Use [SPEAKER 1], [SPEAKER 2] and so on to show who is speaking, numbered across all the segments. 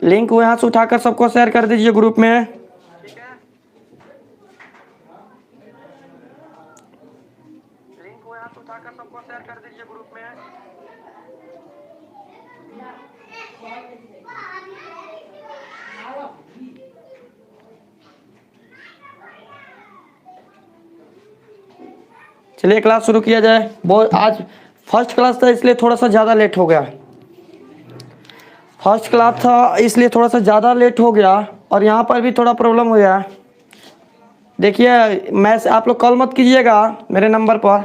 [SPEAKER 1] Link को यहाँ से उठाकर सबको शेयर कर दीजिए ग्रुप में। ठीक है, लिंक को यहाँ से उठाकर सबको शेयर कर दीजिए ग्रुप में। चलिए क्लास शुरू किया जाए। बहुत आज फर्स्ट क्लास था इसलिए थोड़ा सा ज़्यादा लेट हो गया। फर्स्ट क्लास था इसलिए थोड़ा सा ज़्यादा लेट हो गया और यहाँ पर भी थोड़ा प्रॉब्लम हो गया। देखिए मैसेज आप लोग कॉल मत कीजिएगा मेरे नंबर पर,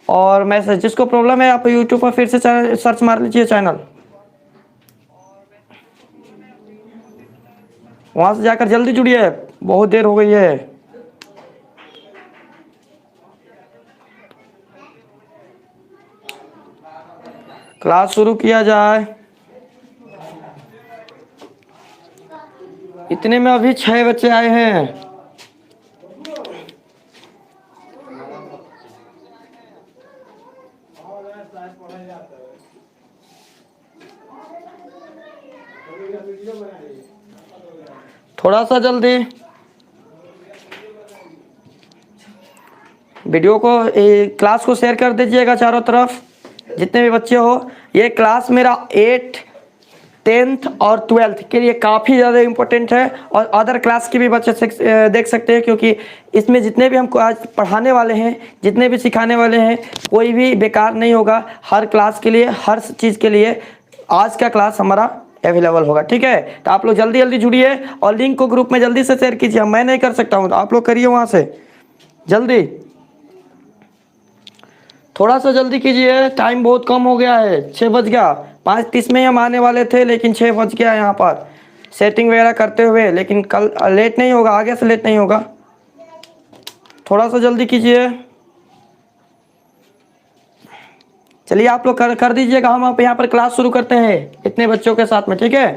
[SPEAKER 1] और मैसेज जिसको प्रॉब्लम है आप यूट्यूब पर फिर से सर्च मार लीजिए चैनल, वहाँ से जाकर जल्दी जुड़िए, बहुत देर हो गई है। क्लास शुरू किया जाए। इतने में अभी 6 बच्चे आए हैं। थोड़ा सा जल्दी वीडियो को क्लास को शेयर कर दीजिएगा चारों तरफ, जितने भी बच्चे हो। ये क्लास मेरा 8th 10th और 12th के लिए काफ़ी ज़्यादा इम्पोर्टेंट है, और अदर क्लास के भी बच्चे देख सकते हैं, क्योंकि इसमें जितने भी हमको आज पढ़ाने वाले हैं, जितने भी सिखाने वाले हैं, कोई भी बेकार नहीं होगा। हर क्लास के लिए, हर चीज़ के लिए आज का क्लास हमारा अवेलेबल होगा। ठीक है, तो आप लोग जल्दी जल्दी जुड़िए और लिंक को ग्रुप में जल्दी से शेयर कीजिए। मैं नहीं कर सकता हूँ तो आप लोग करिए वहाँ से जल्दी, थोड़ा सा जल्दी कीजिए। टाइम बहुत कम हो गया है, 6 बज गया। 5:30 में हम आने वाले थे लेकिन 6 बज गया यहाँ पर सेटिंग वगैरह करते हुए, लेकिन कल लेट नहीं होगा, आगे से लेट नहीं होगा। थोड़ा सा जल्दी कीजिए। चलिए आप लोग कर दीजिएगा। हम आप यहाँ पर क्लास शुरू करते हैं इतने बच्चों के साथ में। ठीक है,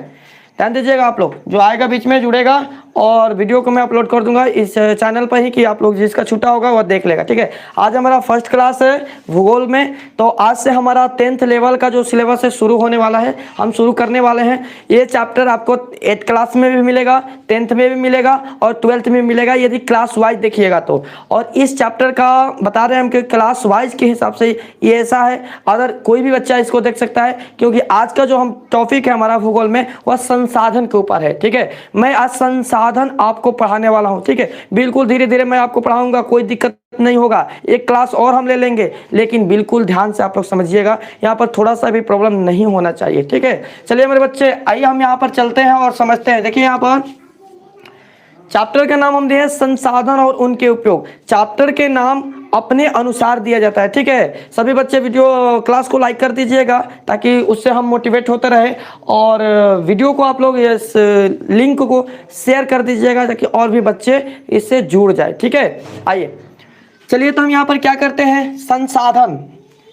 [SPEAKER 1] ध्यान दीजिएगा आप लोग, जो आएगा बीच में जुड़ेगा, और वीडियो को मैं अपलोड कर दूंगा इस चैनल पर ही, कि आप लोग जिसका छूटा होगा वह देख लेगा। ठीक है, आज हमारा फर्स्ट क्लास है भूगोल में, तो आज से हमारा 10th लेवल का जो सिलेबस है शुरू होने वाला है, हम शुरू करने वाले हैं। ये चैप्टर आपको 8th क्लास में भी मिलेगा, 10th में भी मिलेगा और 12th में मिलेगा, यदि क्लास वाइज देखिएगा तो। और इस चैप्टर का बता रहे हैं हम कि क्लास वाइज के हिसाब से ये ऐसा है, अगर कोई भी बच्चा इसको देख सकता है, क्योंकि आज का जो हम टॉपिक है हमारा भूगोल में वह संसाधन के ऊपर है। ठीक है, मैं आज संसाधन आपको पढ़ाने वाला हूं। ठीक है, बिल्कुल धीरे धीरे मैं आपको पढ़ाऊंगा, कोई दिक्कत नहीं होगा। एक क्लास और हम ले लेंगे, लेकिन बिल्कुल ध्यान से आप लोग समझिएगा, यहाँ पर थोड़ा सा भी प्रॉब्लम नहीं होना चाहिए। ठीक है, चलिए मेरे बच्चे आइए हम यहाँ पर चलते हैं और समझते हैं। देखिए यहाँ पर चैप्टर का नाम हम दिए संसाधन और उनके उपयोग। चैप्टर के नाम अपने अनुसार दिया जाता है। ठीक है, सभी बच्चे वीडियो क्लास को लाइक कर दीजिएगा ताकि उससे हम मोटिवेट होते रहे, और वीडियो को आप लोग इस लिंक को शेयर कर दीजिएगा ताकि और भी बच्चे इससे जुड़ जाए। ठीक है, आइए चलिए तो हम यहाँ पर क्या करते हैं,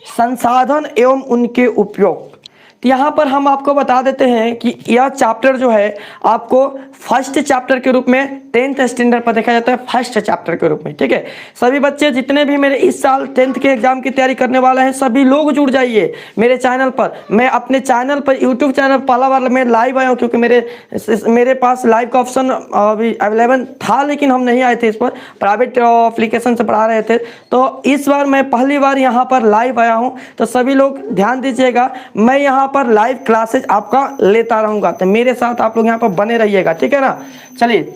[SPEAKER 1] संसाधन एवं उनके उपयोग। तो यहाँ पर हम आपको बता देते हैं कि यह चैप्टर जो है आपको फर्स्ट चैप्टर के रूप में 10th स्टैंडर्ड पर देखा जाता है, फर्स्ट चैप्टर के रूप में। ठीक है, सभी बच्चे जितने भी मेरे इस साल 10th के एग्जाम की तैयारी करने वाले हैं, सभी लोग जुड़ जाइए मेरे चैनल पर। मैं अपने चैनल पर, यूट्यूब चैनल पहला बार मैं लाइव आया हूँ, क्योंकि मेरे पास लाइव का ऑप्शन अभी अवेलेबल था, लेकिन हम नहीं आए थे इस पर, प्राइवेट एप्लीकेशन से पढ़ा रहे थे। तो इस बार मैं पहली बार यहाँ पर लाइव आया हूँ, तो सभी लोग ध्यान दीजिएगा। मैं यहाँ पर लाइव क्लासेज आपका लेता रहूंगा, तो मेरे साथ आप लोग यहाँ पर बने रहिएगा। ठीक है ना, चलिए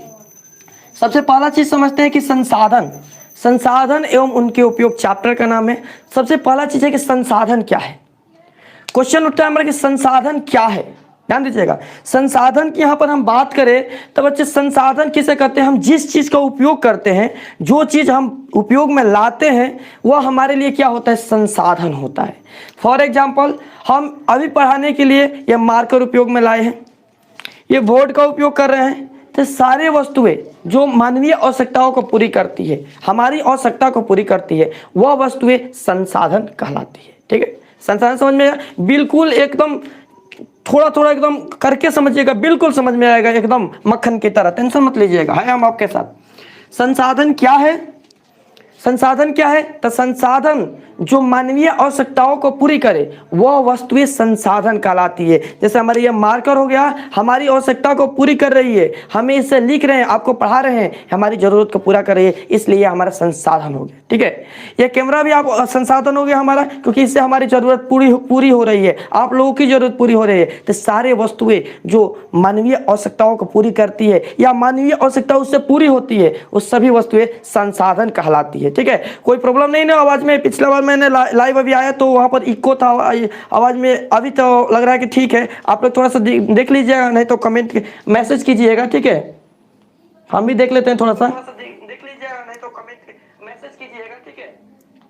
[SPEAKER 1] सबसे पहला चीज समझते हैं कि संसाधन एवं उनके उपयोग चैप्टर का नाम है। सबसे पहला चीज है कि संसाधन क्या है। क्वेश्चन उठता है हमारा कि संसाधन क्या है। ध्यान दीजिएगा, संसाधन की यहाँ पर हम बात करें तो बच्चे संसाधन किसे कहते हैं, हम जिस चीज का उपयोग करते हैं, जो चीज हम उपयोग में लाते हैं, वह हमारे लिए क्या होता है, संसाधन होता है। फॉर एग्जाम्पल हम अभी पढ़ाने के लिए यह मार्कर उपयोग में लाए हैं, ये बोर्ड का उपयोग कर रहे हैं। तो सारे वस्तुएं जो मानवीय आवश्यकताओं को पूरी करती है, हमारी आवश्यकता को पूरी करती है, वह वस्तुएं संसाधन कहलाती है। ठीक है, संसाधन समझ में आया, बिल्कुल एकदम थोड़ा थोड़ा एकदम करके समझिएगा, बिल्कुल समझ में आएगा, एकदम मक्खन की तरह, टेंशन मत लीजिएगा, है हम आपके साथ। संसाधन क्या है, संसाधन क्या है, तो संसाधन जो मानवीय आवश्यकताओं को पूरी करे वह वस्तुएं संसाधन कहलाती है। जैसे हमारे ये मार्कर हो गया, हमारी आवश्यकता को पूरी कर रही है, हमें इससे लिख रहे हैं, आपको पढ़ा रहे हैं, हमारी जरूरत को पूरा कर रही है, इसलिए हमारा संसाधन हो गया। ठीक है, ये कैमरा भी आप संसाधन हो गया हमारा, क्योंकि इससे हमारी जरूरत पूरी हो रही है, आप लोगों की जरूरत पूरी हो रही है। तो सारे वस्तुएं जो मानवीय आवश्यकताओं को पूरी करती है या मानवीय आवश्यकता उससे पूरी होती है, उस सभी वस्तुएं संसाधन कहलाती है। ठीक है, कोई प्रॉब्लम नहीं ना आवाज में? पिछला बार मैंने लाइव अभी आया तो वहां पर इको था आवाज में, अभी तो लग रहा है कि ठीक है। आप लोग थोड़ा सा देख लीजिएगा, नहीं तो कमेंट मैसेज कीजिएगा। ठीक है, हम भी देख लेते हैं, थोड़ा सा देख लीजिएगा, नहीं तो कमेंट मैसेज कीजिएगा। ठीक है,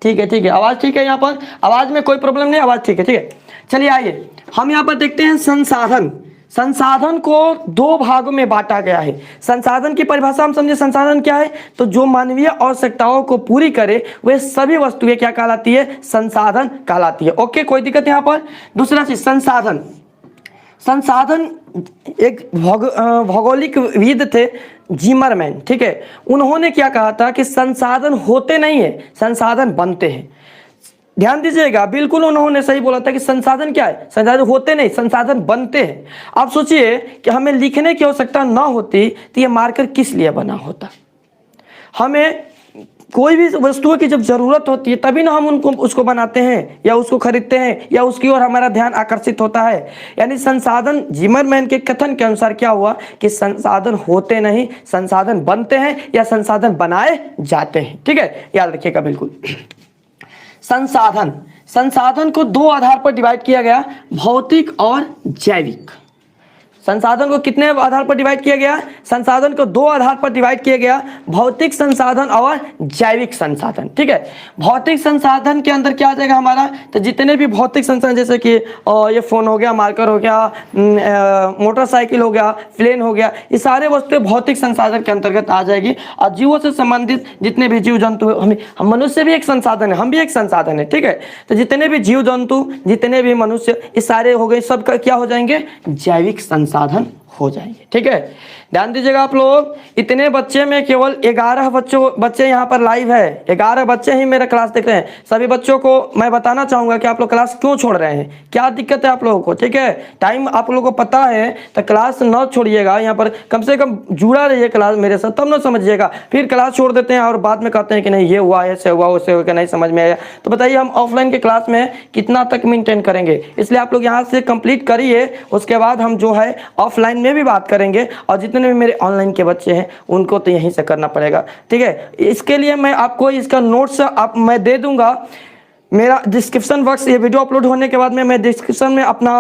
[SPEAKER 1] ठीक है, ठीक है, आवाज ठीक है, यहाँ पर आवाज में कोई प्रॉब्लम नहीं, आवाज ठीक है। ठीक है, चलिए आइए हम यहाँ पर देखते हैं संसाधन। संसाधन को दो भागों में बांटा गया है। संसाधन की परिभाषा हम समझे, संसाधन क्या है? तो जो मानवीय आवश्यकताओं को पूरी करे वे सभी वस्तुएं क्या कहलाती है? संसाधन कहलाती है। ओके, कोई दिक्कत यहाँ पर? दूसरा चीज संसाधन। संसाधन एक भौगोलिकविद थे जिमरमैन। ठीक है, उन्होंने क्या कहा था कि संसाधन होते नहीं है, संसाधन बनते हैं। ध्यान दीजिएगा, बिल्कुल उन्होंने सही बोला था कि संसाधन क्या है? संसाधन होते नहीं, संसाधन बनते हैं। आप सोचिए कि हमें लिखने की आवश्यकता ना होती तो ये मार्कर किस लिए बना होता? हमें कोई भी वस्तुओं की जब जरूरत होती है तभी ना हम उसको बनाते हैं या उसको खरीदते हैं या उसकी ओर हमारा ध्यान आकर्षित होता है। यानी संसाधन, जिमरमैन के कथन के अनुसार क्या हुआ कि संसाधन होते नहीं, संसाधन बनते हैं या संसाधन बनाए जाते हैं। ठीक है, याद रखिएगा बिल्कुल। संसाधन, संसाधन को दो आधार पर डिवाइड किया गया, भौतिक और जैविक। संसाधन को कितने आधार पर डिवाइड किया गया? संसाधन को दो आधार पर डिवाइड किया गया, भौतिक संसाधन और जैविक संसाधन। ठीक है, भौतिक संसाधन के अंदर क्या आ जाएगा हमारा? तो जितने भी भौतिक संसाधन, जैसे कि ये फोन हो गया, मार्कर हो गया, मोटरसाइकिल हो गया, प्लेन हो गया, ये सारे वस्तुएं भौतिक संसाधन के अंतर्गत आ जाएगी। और जीवों से संबंधित जितने भी जीव जंतु, हम मनुष्य भी एक संसाधन है, हम भी एक संसाधन है। ठीक है, तो जितने भी जीव जंतु, जितने भी मनुष्य, ये सारे हो गए, सबका क्या हो जाएंगे? जैविक संसाधन हो जाएंगे। ठीक है, ध्यान दीजिएगा आप लोग। इतने बच्चे में केवल 11 बच्चे यहाँ पर लाइव है, 11 बच्चे ही मेरा क्लास देख रहे हैं। सभी बच्चों को मैं बताना चाहूंगा कि आप लोग क्लास क्यों छोड़ रहे हैं, क्या दिक्कत है आप लोगों को। ठीक है, टाइम आप लोगों को पता है तो क्लास न छोड़िएगा, यहाँ पर कम से कम जुड़ा रहिए क्लास मेरे साथ, तब न समझिएगा। फिर क्लास छोड़ देते हैं और बाद में कहते हैं कि नहीं ये हुआ, ऐसे हुआ, वैसे हुआ, नहीं समझ में आया। तो बताइए हम ऑफलाइन के क्लास में कितना तक मेंटेन करेंगे? इसलिए आप लोग यहाँ से कंप्लीट करिए, उसके बाद हम जो है ऑफलाइन में भी बात करेंगे। और जितने भी मेरे ऑनलाइन के बच्चे हैं उनको तो यहीं से करना पड़ेगा। ठीक है, इसके लिए मैं आपको इसका नोट्स मैं दे दूंगा। मेरा डिस्क्रिप्शन बॉक्स, ये वीडियो अपलोड होने के बाद में मैं डिस्क्रिप्शन में अपना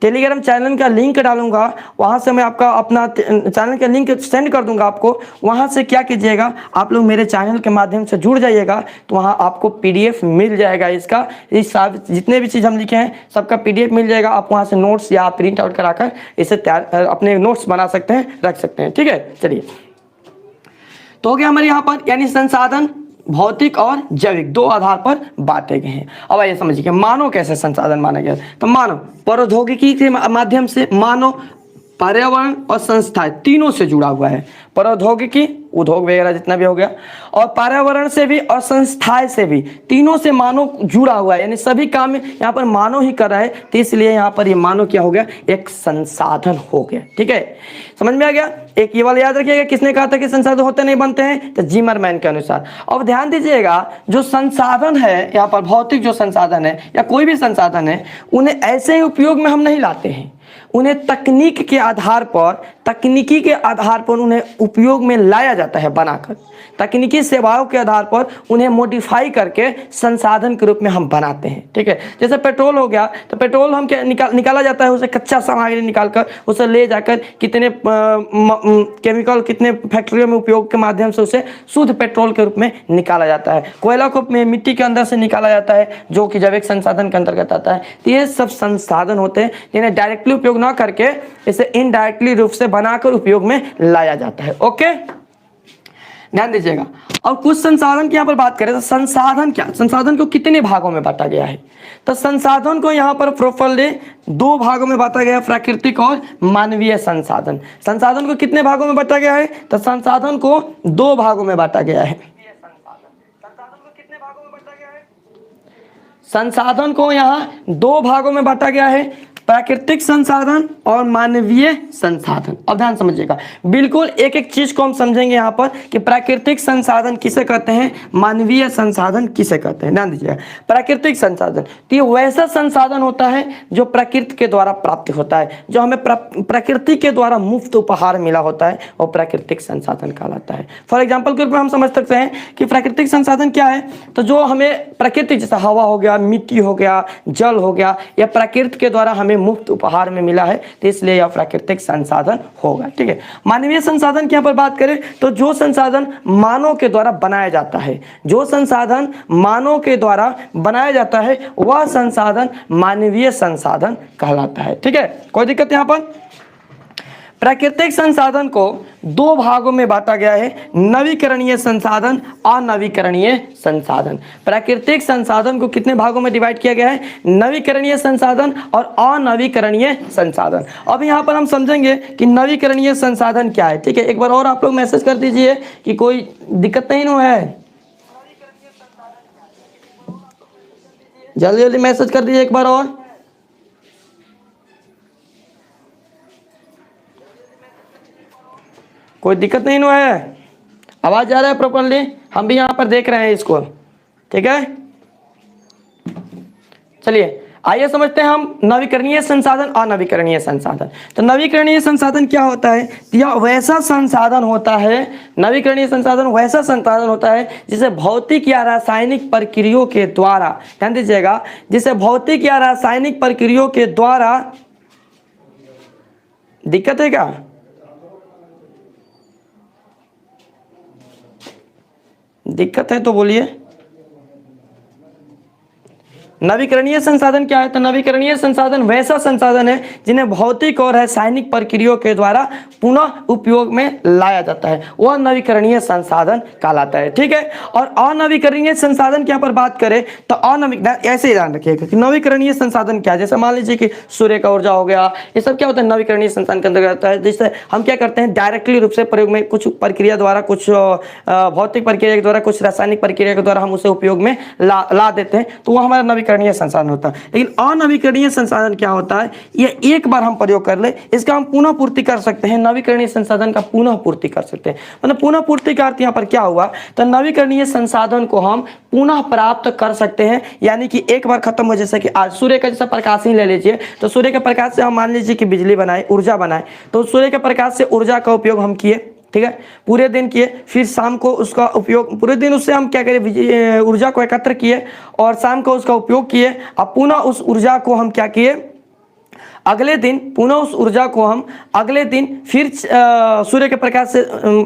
[SPEAKER 1] टेलीग्राम चैनल का लिंक डालूंगा, वहाँ से मैं आपका अपना चैनल का लिंक सेंड कर दूंगा आपको। वहाँ से क्या कीजिएगा, आप लोग मेरे चैनल के माध्यम से जुड़ जाइएगा, तो वहाँ आपको PDF मिल जाएगा। इसका इस सब जितने भी चीज़ हम लिखे हैं सबका PDF मिल जाएगा। आप वहाँ से नोट्स या प्रिंट आउट कराकर इसे तैयार अपने नोट्स बना सकते हैं, रख सकते हैं। ठीक है, चलिए तो हो गया हमारे यहाँ पर, यानी संसाधन भौतिक और जैविक दो आधार पर बांटे गए हैं। अब आइए समझिए मानव कैसे संसाधन माना गया। तो मानव प्रौद्योगिकी के माध्यम से, मानव पर्यावरण और संस्थाएं तीनों से जुड़ा हुआ है। प्रौद्योगिकी, उद्योग वगैरह जितना भी हो गया, और पर्यावरण से भी और संस्थाएं से भी, तीनों से मानव जुड़ा हुआ है। यानी सभी काम यहाँ पर मानव ही कर रहा है, तो इसलिए यहाँ पर ये मानव क्या हो गया? एक संसाधन हो गया। ठीक है, समझ में आ गया? एक ये वाला याद रखिएगा, किसने कहा था कि संसाधन होते नहीं बनते हैं? तो जिमरमैन के अनुसार। अब ध्यान दीजिएगा, जो संसाधन है यहाँ पर, भौतिक जो संसाधन है या कोई भी संसाधन है, उन्हें ऐसे ही उपयोग में हम नहीं लाते हैं, उन्हें तकनीकी के आधार पर उन्हें उपयोग में लाया जाता है बनाकर। तकनीकी सेवाओं के आधार पर उन्हें मॉडिफाई करके संसाधन के रूप में हम बनाते हैं। ठीक है, जैसे पेट्रोल हो गया, तो पेट्रोल हम क्या निकाला जाता है, उसे कच्चा सामग्री निकालकर उसे ले जाकर कितने केमिकल, कितने फैक्ट्रियों में उपयोग के माध्यम से उसे शुद्ध पेट्रोल के रूप में निकाला जाता है। कोयला को मिट्टी के अंदर से निकाला जाता है, जो कि जैविक संसाधन के अंतर्गत आता है। तो ये सब संसाधन होते हैं जिन्हें डायरेक्टली उपयोग ना करके इसे इनडायरेक्टली रूप से बनाकर उपयोग में लाया जाता है। ओके, ध्यान दीजिएगा। और कुछ संसाधन की यहाँ पर बात करें तो संसाधन क्या, संसाधन को कितने भागों में बांटा गया है? तो संसाधन को यहाँ पर प्रॉपरली दो भागों में बांटा गया है, प्राकृतिक और मानवीय संसाधन। संसाधन को कितने भागों में बांटा गया है? तो संसाधन को दो भागों में बांटा गया है। संसाधन को कितने भागों में बांटा गया है? संसाधन को यहाँ दो भागों में बांटा गया है, प्राकृतिक संसाधन और मानवीय संसाधन। अब ध्यान समझिएगा, बिल्कुल एक एक चीज को हम समझेंगे यहाँ पर कि प्राकृतिक संसाधन किसे कहते हैं, मानवीय संसाधन किसे कहते हैं। ध्यान दीजिएगा, प्राकृतिक संसाधन तो ये वैसा संसाधन होता है जो प्रकृति के द्वारा प्राप्त होता है, जो हमें प्रकृति के द्वारा मुफ्त उपहार मिला होता है, और प्राकृतिक संसाधन कहलाता है। फॉर एग्जाम्पल के रूप में हम समझ सकते हैं कि प्राकृतिक संसाधन क्या है, तो जो हमें प्रकृति जैसा हवा हो गया, मिट्टी हो गया, जल हो गया, या प्रकृति के द्वारा हमें मुफ्त उपहार में मिला है, तो इसलिए यह प्राकृतिक संसाधन होगा। ठीक है, मानवीय संसाधन की यहाँ पर बात करें तो जो संसाधन मानव के द्वारा बनाया जाता है, जो संसाधन मानव के द्वारा बनाया जाता है वह संसाधन मानवीय संसाधन कहलाता है। ठीक है, कोई दिक्कत यहाँ पर? प्राकृतिक संसाधन को दो भागों में बांटा गया है, नवीकरणीय संसाधन, अनवीकरणीय संसाधन। प्राकृतिक संसाधन को कितने भागों में डिवाइड किया गया है, नवीकरणीय संसाधन और अनवीकरणीय संसाधन। अब यहाँ पर हम समझेंगे कि नवीकरणीय संसाधन क्या है। ठीक है, एक बार और आप लोग मैसेज कर दीजिए कि कोई दिक्कत नहीं ना है, जल्दी जल्दी मैसेज कर दीजिए एक बार और। कोई दिक्कत नहीं हुआ है, आवाज आ रहा है प्रॉपरली, हम भी यहाँ पर देख रहे हैं इसको। ठीक है, चलिए आइए समझते हैं हम नवीकरणीय संसाधन, अनवीकरणीय संसाधन। तो नवीकरणीय संसाधन क्या होता है, यह वैसा संसाधन होता है, नवीकरणीय संसाधन वैसा संसाधन होता है जिसे भौतिक या रासायनिक प्रक्रियाओं के द्वारा, ध्यान दीजिएगा, जिसे भौतिक या रासायनिक प्रक्रियाओं के द्वारा, दिक्कत है क्या? दिक्कत है तो बोलिए। नवीकरणीय संसाधन क्या है, तो नवीकरणीय संसाधन वैसा संसाधन है जिन्हें भौतिक और रासायनिक प्रक्रियाओं के द्वारा पुनः उपयोग में लाया जाता है, वह नवीकरणीय संसाधन कहलाता है। ठीक है, और अनवीकरणीय संसाधन की यहाँ पर बात करें तो ऐसे ही ध्यान रखिएगा कि नवीकरणीय संसाधन क्या है, जैसे मान लीजिए कि सूर्य का ऊर्जा हो गया, ये सब क्या होता है, नवीकरणीय संसाधन के अंतर्गत आता है। जिससे हम क्या करते हैं, डायरेक्टली रूप से प्रयोग में कुछ प्रक्रिया द्वारा, कुछ भौतिक प्रक्रिया के द्वारा, कुछ रासायनिक प्रक्रिया के द्वारा हम उसे उपयोग में ला देते हैं, तो वह हमारा नवीकरणीय संसाधन होता है। लेकिन अनवीकरणीय संसाधन क्या होता है, ये एक बार हम प्रयोग कर ले, इसका हम पुनः पूर्ति कर सकते हैं, नवीकरणीय संसाधन का पुनः पूर्ति कर सकते हैं। मतलब पुनः पूर्ति का अर्थ यहाँ पर क्या हुआ, तो नवीकरणीय संसाधन को हम पुनः प्राप्त कर सकते हैं, यानी कि एक बार खत्म हो, जैसे कि आज सूर्य का जैसा प्रकाश ही ले लीजिए, तो सूर्य के प्रकाश से हम मान लीजिए कि बिजली बनाए, ऊर्जा बनाए, तो सूर्य के प्रकाश से ऊर्जा का उपयोग हम किए, ठीक है, पूरे दिन किए, फिर शाम को उसका उपयोग, पूरे दिन उससे हम क्या करें, ऊर्जा को एकत्र किए और शाम को उसका उपयोग किए। अब पुनः उस ऊर्जा को हम क्या किए, अगले दिन पुनः उस ऊर्जा को हम अगले दिन फिर सूर्य के प्रकाश से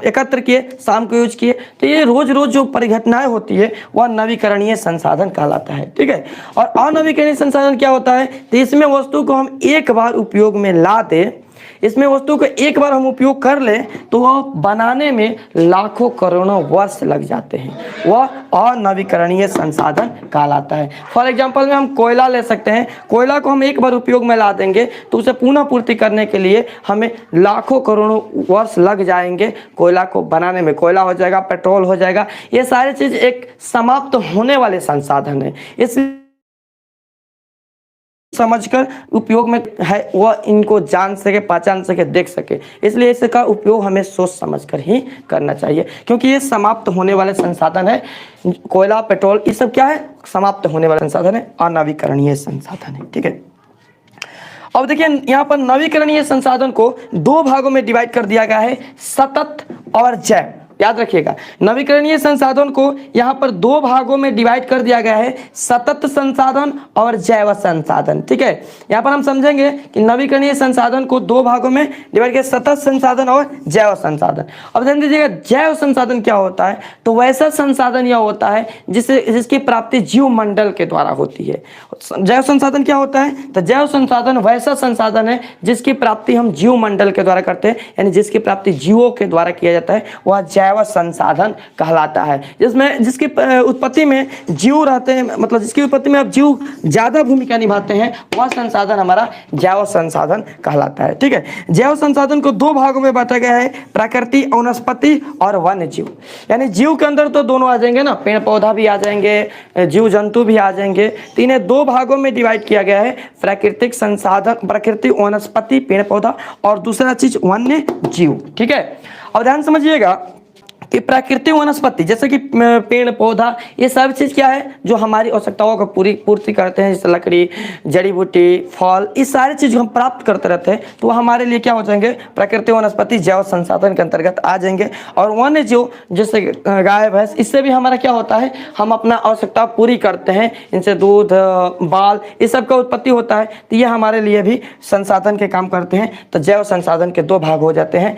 [SPEAKER 1] एकत्र किए, शाम को यूज किए। तो ये रोज रोज जो परिघटनाएं होती है वह नवीकरणीय संसाधन कहलाता है। ठीक है, और अनवीकरणीय संसाधन क्या होता है, तो इसमें वस्तु को हम एक बार उपयोग में ला दे, इसमें वस्तु को एक बार हम उपयोग कर ले तो वह बनाने में लाखों करोड़ों वर्ष लग जाते हैं, वह अनवीकरणीय संसाधन कहलाता है। फॉर एग्जांपल में हम कोयला ले सकते हैं, कोयला को हम एक बार उपयोग में ला देंगे तो उसे पुनः पूर्ति करने के लिए हमें लाखों करोड़ों वर्ष लग जाएंगे कोयला को बनाने में। कोयला हो जाएगा, पेट्रोल हो जाएगा, ये सारी चीज एक समाप्त होने वाले संसाधन है, इसलिए समझकर उपयोग में है, वह इनको जान सके, पहचान सके, देख सके, इसलिए इसका उपयोग हमें सोच समझकर ही करना चाहिए, क्योंकि ये समाप्त होने वाले संसाधन है। कोयला, पेट्रोल, ये सब क्या है, समाप्त होने वाले संसाधन है, अनवीकरणीय संसाधन है। ठीक है, अब देखिए यहाँ पर नवीकरणीय संसाधन को दो भागों में डिवाइड कर दिया गया है, सतत और जैव। याद रखिएगा, नवीकरणीय संसाधन को यहाँ पर दो भागों में डिवाइड कर दिया गया है, सतत संसाधन और जैव संसाधन। ठीक है, यहाँ पर हम समझेंगे कि नवीकरणीय संसाधन को दो भागों में डिवाइड किया, सतत संसाधन और जैव संसाधन। अब ध्यान दीजिएगा, जैव संसाधन क्या होता है, तो वैसा संसाधन यह होता है जिसकी प्राप्ति जीव मंडल के द्वारा होती है। जैव संसाधन क्या होता है, तो जैव संसाधन वैसा संसाधन है जिसकी प्राप्ति हम जीव मंडल के द्वारा करते हैं, यानी जिसकी प्राप्ति जीवों के द्वारा किया जाता है, वह जैव जैव संसाधन कहलाता है, जिसमें जिसकी उत्पत्ति में जीव रहते हैं, मतलब जिसकी उत्पत्ति में अब जीव ज्यादा भूमिका निभाते हैं, वह संसाधन हमारा जैव संसाधन कहलाता है। ठीक है, जैव संसाधन को दो भागों में बांटा गया है, प्राकृतिक वनस्पति और वन्य जीव। यानी जीव के अंदर तो दोनों आ जाएंगे ना, पेड़ पौधा भी आ जाएंगे, जीव जंतु भी आ जाएंगे। तो इन्हें दो भागों में डिवाइड किया गया है, प्राकृतिक संसाधन, प्राकृतिक वनस्पति पेड़ पौधा, और दूसरा चीज वन्य जीव। ठीक है, अब ध्यान समझिएगा कि प्राकृतिक वनस्पति जैसे कि पेड़ पौधा, ये सब चीज क्या है जो हमारी आवश्यकताओं को पूर्ति करते हैं, जैसे लकड़ी, जड़ी बूटी, फल, इस सारी चीज हम प्राप्त करते रहते हैं, तो हमारे लिए क्या हो जाएंगे, प्राकृतिक वनस्पति जैव संसाधन के अंतर्गत आ जाएंगे। और वन्य जीव जैसे गाय भैंस, इससे भी हमारा क्या होता है, हम अपना आवश्यकता पूरी करते हैं, इनसे दूध, बाल, इस सब का उत्पत्ति होता है, तो ये हमारे लिए भी संसाधन के काम करते हैं। तो जैव संसाधन के दो भाग हो जाते हैं,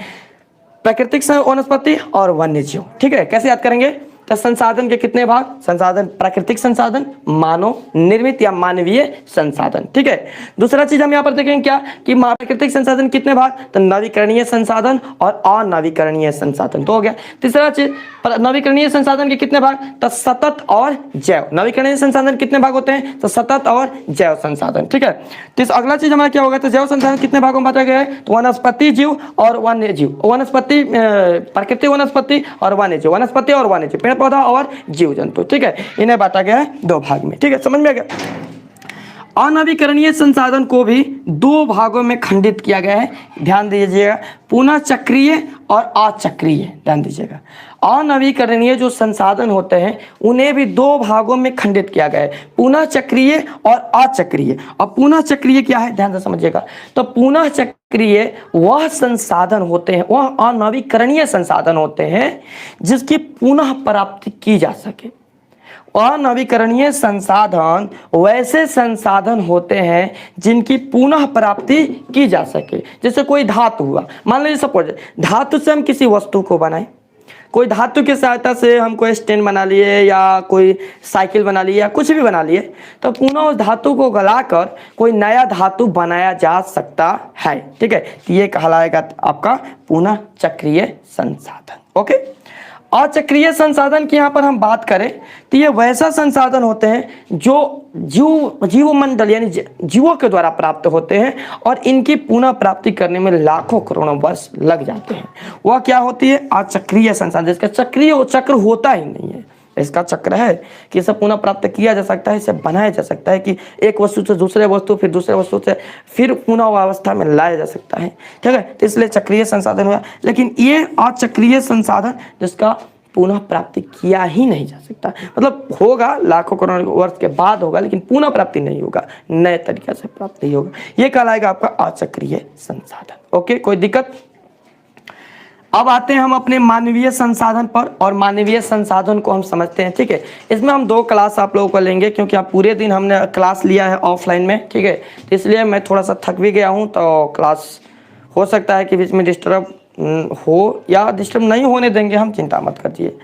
[SPEAKER 1] प्राकृतिक वनस्पति और वन्य जीव। ठीक है, कैसे याद करेंगे, तो संसाधन के कितने भाग, संसाधन, प्राकृतिक संसाधन, मानव निर्मित या मानवीय संसाधन। ठीक है, दूसरा चीज हम यहाँ पर देखेंगे क्या कि प्राकृतिक संसाधन कितने भाग, तो नवीकरणीय संसाधन और अनवीकरणीय संसाधन, तो हो गया। तीसरा चीज नवीकरणीय संसाधन के कितने भाग, तो सतत और जैव। नवीकरणीय संसाधन कितने भाग होते हैं, तो सतत और जैव संसाधन। ठीक है, तो अगला चीज हमारा क्या होगा, तो जैव संसाधन कितने भागों में बांटा गया है, तो वनस्पति जीव और वन्य जीव। वनस्पति, प्राकृतिक वनस्पति और वन्य जीव, वनस्पति और वन्य जीव, पेड़ पौधा और जीव जंतु। ठीक है, इन्हें बांटा गया है दो भाग में। ठीक है, समझ में आ गया। अनवीकरणीय संसाधन को भी दो भागों में खंडित किया गया है, ध्यान दीजिएगा, पुनः चक्रीय और अचक्रीय। ध्यान दीजिएगा, अनवीकरणीय जो संसाधन होते हैं उन्हें भी दो भागों में खंडित किया गया है, पुनः चक्रीय और अचक्रीय। और पुनः चक्रीय क्या है, ध्यान से समझिएगा, तो पुनः चक्रीय वह संसाधन होते हैं, वह अनवीकरणीय संसाधन होते हैं जिसकी पुनः प्राप्ति की जा सके। अनवीकरणीय संसाधन वैसे संसाधन होते हैं जिनकी पुनः प्राप्ति की जा सके। जैसे कोई धातु हुआ, मान लीजिए सपोज धातु से हम किसी वस्तु को बनाए, कोई धातु की सहायता से हम कोई स्टैंड बना लिए या कोई साइकिल बना लिए या कुछ भी बना लिए, तो पुनः उस धातु को गलाकर कोई नया धातु बनाया जा सकता है। ठीक है, तो ये कहलाएगा आपका पुनः चक्रीय संसाधन। ओके, अचक्रीय संसाधन की यहाँ पर हम बात करें तो ये वैसा संसाधन होते हैं जो जीवमंडल यानी जीवों के द्वारा प्राप्त होते हैं और इनकी पुनः प्राप्ति करने में लाखों करोड़ों वर्ष लग जाते हैं। वह क्या होती है, अचक्रीय संसाधन, जिसका चक्रीय चक्र होता ही नहीं है। इसका चक्र है कि इसे पुनः प्राप्त किया जा सकता है, इसे बनाया जा सकता है कि एक वस्तु से दूसरे वस्तु, फिर दूसरे वस्तु से फिर पुनः अवस्था में लाया जा सकता है। ठीक है, तो इसलिए चक्रीय संसाधन हुआ। लेकिन ये अचक्रीय संसाधन जिसका पुनः प्राप्ति किया ही नहीं जा सकता, मतलब होगा लाखों करोड़ वर्ष के बाद होगा, लेकिन पुनः प्राप्ति नहीं होगा, नए तरीके से प्राप्त नहीं होगा, ये कहलाएगा आपका अचक्रीय संसाधन। ओके, कोई दिक्कत। अब आते हैं हम अपने मानवीय संसाधन पर, और मानवीय संसाधन को हम समझते हैं। ठीक है, इसमें हम दो क्लास आप लोगों को लेंगे क्योंकि आप पूरे दिन हमने क्लास लिया है ऑफलाइन में। ठीक है, तो इसलिए मैं थोड़ा सा थक भी गया हूँ, तो क्लास हो सकता है कि बीच में डिस्टर्ब हो या डिस्टर्ब नहीं होने देंगे हम, चिंता मत करिए।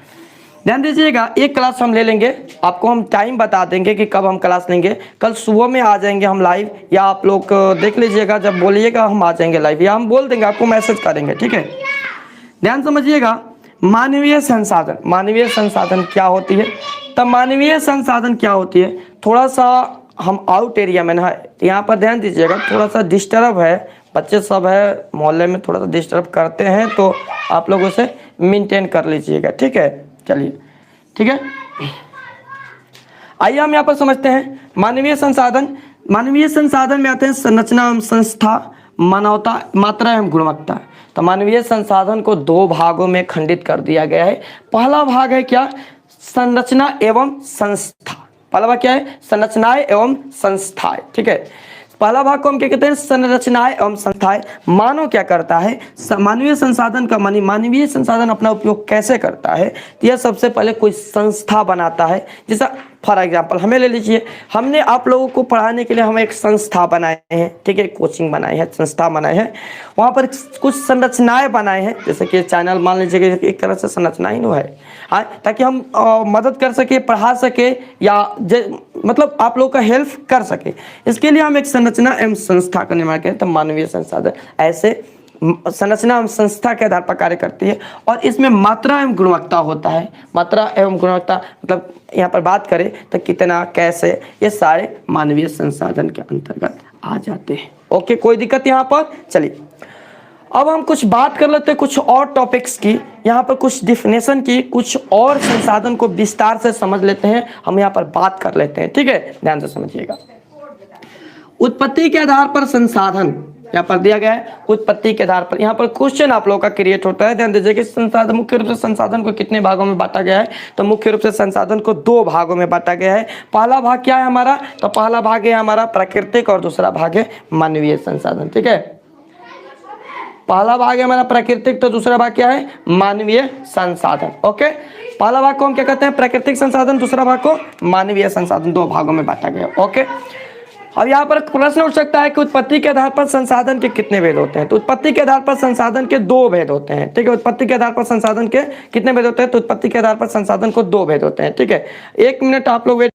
[SPEAKER 1] ध्यान दीजिएगा, एक क्लास हम ले लेंगे, आपको हम टाइम बता देंगे कि कब हम क्लास लेंगे। कल सुबह में आ जाएंगे हम लाइव, या आप लोग देख लीजिएगा, जब बोलिएगा हम आ जाएंगे लाइव, या हम बोल देंगे, आपको मैसेज करेंगे। ठीक है, ध्यान समझिएगा, मानवीय संसाधन, मानवीय संसाधन क्या होती है, तब मानवीय संसाधन क्या होती है, थोड़ा सा हम आउट एरिया में ना, यहाँ पर ध्यान दीजिएगा, थोड़ा सा डिस्टर्ब है, बच्चे सब है मोहल्ले में, थोड़ा सा डिस्टर्ब करते हैं, तो आप लोग उसे मेंटेन कर लीजिएगा। ठीक है, चलिए, ठीक है, आइए हम यहाँ पर समझते हैं मानवीय संसाधन। मानवीय संसाधन में आते हैं संरचना एवं संस्था, मानवता, मात्रा एवं गुणवत्ता। तो मानवीय संसाधन को दो भागों में खंडित कर दिया गया है। पहला भाग है क्या, संरचना एवं संस्था। पहला भाग क्या है, संरचनाएं एवं संस्थाएं। ठीक है, पहला भाग को हम क्या कहते हैं, संरचनाएं एवं संस्थाएं। मानव क्या करता है, मानवीय संसाधन का मानवीय संसाधन अपना उपयोग कैसे करता है, तो यह सबसे पहले कोई संस्था बनाता है। जैसा फॉर एग्जाम्पल हमें ले लीजिए, हमने आप लोगों को पढ़ाने के लिए हम एक संस्था बनाए हैं। ठीक है, कोचिंग बनाई है, संस्था बनाए हैं, वहाँ पर कुछ संरचनाएं बनाए हैं, जैसे कि चैनल मान लीजिए कि एक तरह से संरचना ही है, ताकि हम मदद कर सके, पढ़ा सके, या मतलब आप लोगों का हेल्प कर सके। इसके लिए हम एक संरचना एवं संस्था का निर्माण करें, तो मानवीय संसाधन ऐसे संरचना एवं संस्था के आधार पर कार्य करती है, और इसमें मात्रा एवं गुणवत्ता होता है। मात्रा एवं गुणवत्ता मतलब यहाँ पर बात करें तो कितना, कैसे, ये सारे मानवीय संसाधन के अंतर्गत आ जाते हैं। ओके, कोई दिक्कत यहाँ पर? चलिए अब हम कुछ बात कर लेते हैं कुछ और टॉपिक्स की, यहाँ पर कुछ डिफिनेशन की, कुछ और संसाधन को विस्तार से समझ लेते हैं, हम यहाँ पर बात कर लेते हैं। ठीक है, ध्यान से समझिएगा। उत्पत्ति के आधार पर संसाधन यहाँ पर दिया गया है। उत्पत्ति के आधार पर यहाँ पर क्वेश्चन आप लोगों का क्रिएट होता है। ध्यान दीजिए कि संसाधन, मुख्य रूप से संसाधन को कितने भागों में बांटा गया है, तो मुख्य रूप से संसाधन को 2 भागों में बांटा गया है। पहला भाग क्या है हमारा, तो पहला भाग है हमारा प्राकृतिक और दूसरा भाग है मानवीय संसाधन। ठीक है, पहला भाग है हमारा प्राकृतिक, तो दूसरा भाग क्या है, मानवीय संसाधन। ओके, पहला भाग को हम क्या कहते हैं, प्राकृतिक संसाधन, दूसरा भाग को मानवीय संसाधन, 2 भागों में बांटा गया। ओके, अब यहाँ पर प्रश्न उठ सकता है कि उत्पत्ति के आधार पर संसाधन के कितने भेद होते हैं, तो उत्पत्ति के आधार पर संसाधन के 2 भेद होते हैं। ठीक है, उत्पत्ति के आधार पर संसाधन के कितने भेद होते हैं, तो उत्पत्ति के आधार पर संसाधन को 2 भेद होते हैं। ठीक है, 1 मिनट आप लोग वेट।